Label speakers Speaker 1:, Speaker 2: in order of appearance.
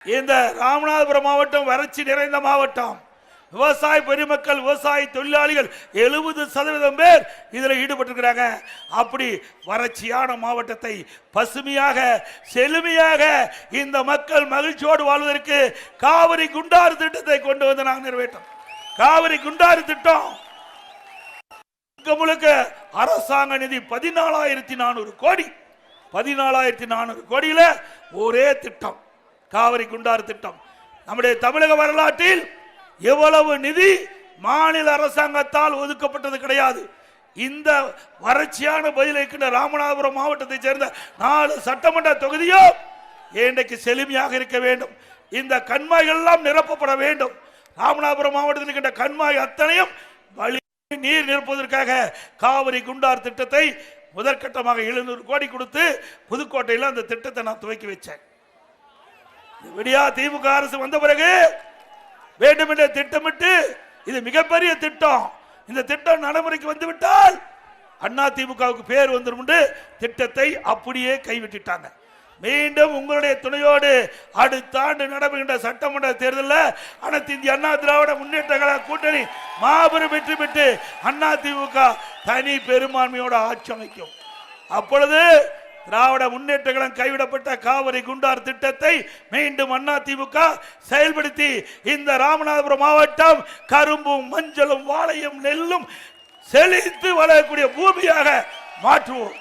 Speaker 1: இந்த ராமநாதபுரம் மாவட்டம் வறட்சி நிறைந்த மாவட்டம். விவசாய பெருமக்கள், விவசாய தொழிலாளிகள் 70% பேர் இதில் ஈடுபட்டிருக்கிறாங்க. அப்படி வறட்சியான மாவட்டத்தை பசுமையாக செழுமையாக இந்த மக்கள் மகிழ்ச்சியோடு வாழ்வதற்கு காவிரி குண்டாறு திட்டத்தை கொண்டு வந்து நாங்கள் நிறைவேற்றோம். காவிரி குண்டாறு திட்டம் முழுக்க அரசாங்க நிதி 14,400 கோடி. 14,400 கோடியில ஒரே திட்டம் காவிரி குண்டாறு திட்டம். நம்முடைய தமிழக வரலாற்றில் எவ்வளவு நிதி மாநில அரசாங்கத்தால் ஒதுக்கப்பட்டது கிடையாது. இந்த வறட்சியான பதிலைக்கின்ற ராமநாதபுரம் மாவட்டத்தை சேர்ந்த 4 சட்டமன்ற தொகுதியும் இன்றைக்கு செழுமையாக இருக்க வேண்டும். இந்த கண்மாய்கள் எல்லாம் நிரப்பப்பட வேண்டும். ராமநாதபுரம் மாவட்டத்தில் இருக்கின்ற கண்மாய் அத்தனையும் வழி நீர் நிரப்புவதற்காக காவிரி குண்டார் திட்டத்தை முதற்கட்டமாக 700 கோடி கொடுத்து புதுக்கோட்டையில் அந்த திட்டத்தை நான் துவக்கி வச்சேன். விடியா திமுக அரசு வந்த பிறகு வேண்டும் என்ற திட்டமிட்டு இது மிகப்பெரிய திட்டம். இந்த திட்டம் நடைமுறைக்கு வந்துவிட்டால் அண்ணா திமுகவுக்கு பேர் வந்துடும் என்று திட்டத்தை அப்படியே கைவிட்டுட்டாங்க. மீண்டும் உங்களுடைய துணையோடு அடுத்த ஆண்டு நடைபெறுகின்ற சட்டமன்ற தேர்தலில் அனைத்து இந்திய அண்ணா திராவிட முன்னேற்ற கழக கூட்டணி மாபெரும் வெற்றி பெற்று அண்ணா திமுக தனி பெரும்பான்மையோடு ஆட்சி அமைக்கும். அப்பொழுது திராவிட முன்னேற்ற கழகம் கைவிடப்பட்ட காவிரி குண்டார் திட்டத்தை மீண்டும் அண்ணா திமுக செயல்படுத்தி இந்த ராமநாதபுரம் மாவட்டம் கரும்பும் மஞ்சளும் வாழையும் நெல்லும் செழித்து வளரக்கூடிய பூமியாக மாற்றுவோம்.